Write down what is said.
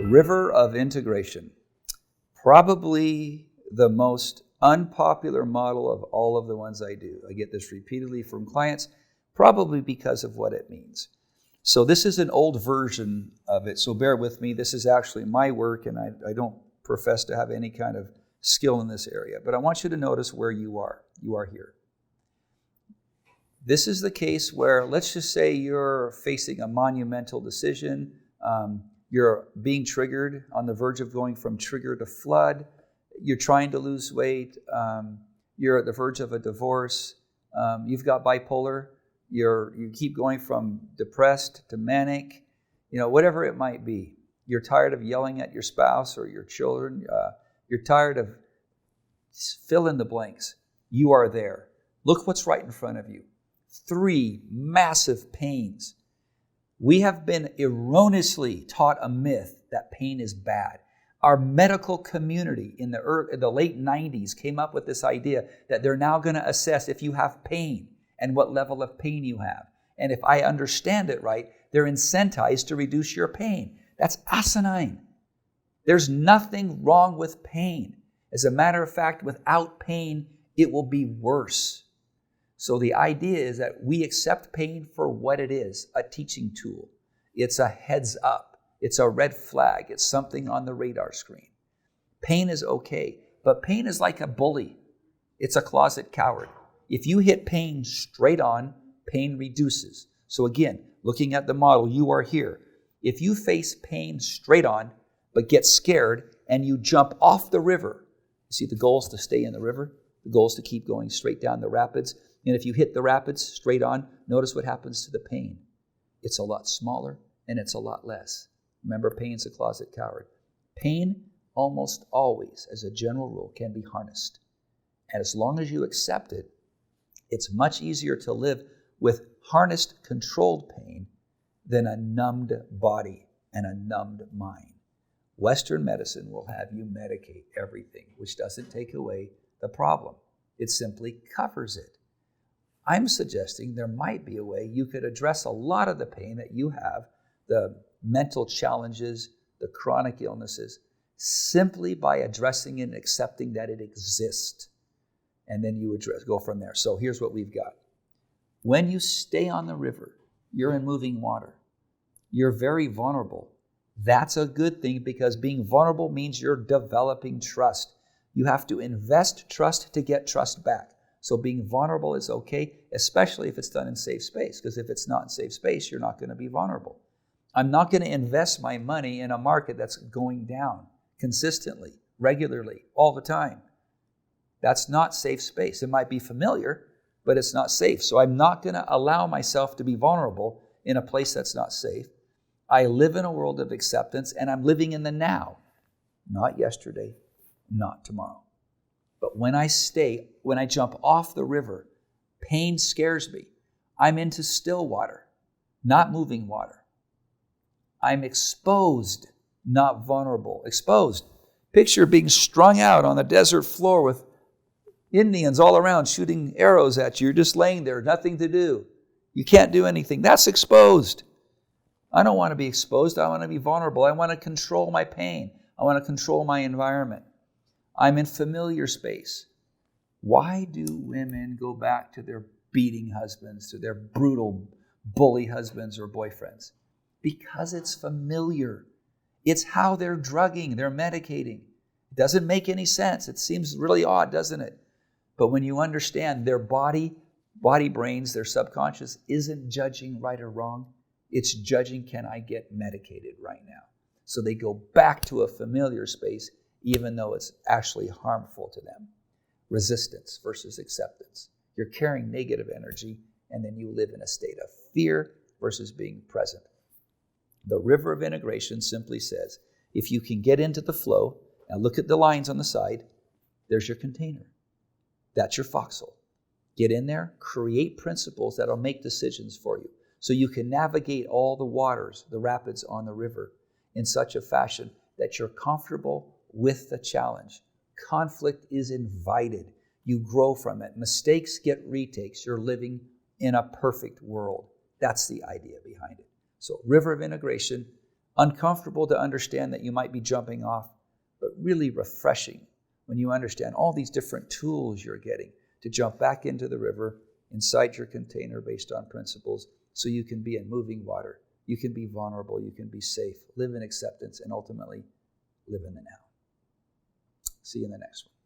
river of integration. Probably the most unpopular model of all of the ones I do. I get this repeatedly from clients, probably because of what it means. So this is an old version of it, so bear with me. This is actually my work, and I don't profess to have any kind of skill in this area, but I want you to notice where you are. You are here. This is the case where, let's just say you're facing a monumental decision. You're being triggered, on the verge of going from trigger to flood. You're trying to lose weight. You're at the verge of a divorce. You've got bipolar. You keep going from depressed to manic. Whatever it might be. You're tired of yelling at your spouse or your children. You're tired of fill in the blanks. You are there. Look what's right in front of you. 3 massive pains. We have been erroneously taught a myth that pain is bad. Our medical community in the late 90s came up with this idea that they're now going to assess if you have pain and what level of pain you have. And if I understand it right, they're incentivized to reduce your pain. That's asinine. There's nothing wrong with pain. As a matter of fact, without pain, it will be worse. So the idea is that we accept pain for what it is, a teaching tool. It's a heads up. It's a red flag. It's something on the radar screen. Pain is okay, but pain is like a bully. It's a closet coward. If you hit pain straight on, pain reduces. So again, looking at the model, you are here. If you face pain straight on, but get scared and you jump off the river, you see the goal is to stay in the river. The goal is to keep going straight down the rapids. And if you hit the rapids straight on, notice what happens to the pain. It's a lot smaller and it's a lot less. Remember, pain's a closet coward. Pain almost always, as a general rule, can be harnessed. And as long as you accept it, it's much easier to live with harnessed, controlled pain than a numbed body and a numbed mind. Western medicine will have you medicate everything, which doesn't take away the problem. It simply covers it. I'm suggesting there might be a way you could address a lot of the pain that you have, the mental challenges, the chronic illnesses, simply by addressing it and accepting that it exists. And then you go from there. So here's what we've got. When you stay on the river, you're in moving water. You're very vulnerable. That's a good thing, because being vulnerable means you're developing trust. You have to invest trust to get trust back. So being vulnerable is okay, especially if it's done in safe space, because if it's not in safe space, you're not going to be vulnerable. I'm not going to invest my money in a market that's going down consistently, regularly, all the time. That's not safe space. It might be familiar, but it's not safe. So I'm not going to allow myself to be vulnerable in a place that's not safe. I live in a world of acceptance, and I'm living in the now, not yesterday, not tomorrow. But when I jump off the river, pain scares me. I'm into still water, not moving water. I'm exposed, not vulnerable. Exposed. Picture being strung out on the desert floor with Indians all around shooting arrows at you. You're just laying there, nothing to do. You can't do anything. That's exposed. I don't want to be exposed. I want to be vulnerable. I want to control my pain. I want to control my environment. I'm in familiar space. Why do women go back to their beating husbands, to their brutal bully husbands or boyfriends? Because it's familiar. It's how they're drugging, they're medicating. It doesn't make any sense. It seems really odd, doesn't it? But when you understand their body brains, their subconscious isn't judging right or wrong. It's judging, can I get medicated right now? So they go back to a familiar space, even though it's actually harmful to them. Resistance versus acceptance. You're carrying negative energy, and then you live in a state of fear versus being present. The river of integration simply says, if you can get into the flow, and look at the lines on the side, there's your container. That's your foxhole. Get in there, create principles that'll make decisions for you, so you can navigate all the waters, the rapids on the river, in such a fashion that you're comfortable with the challenge. Conflict is invited. You grow from it. Mistakes get retakes. You're living in a perfect world. That's the idea behind it. So, river of integration, Uncomfortable to understand that you might be jumping off, but really refreshing when you understand all these different tools you're getting to jump back into the river inside your container based on principles so you can be in moving water. You can be vulnerable. You can be safe, live in acceptance, and ultimately live in the now. See you in the next one.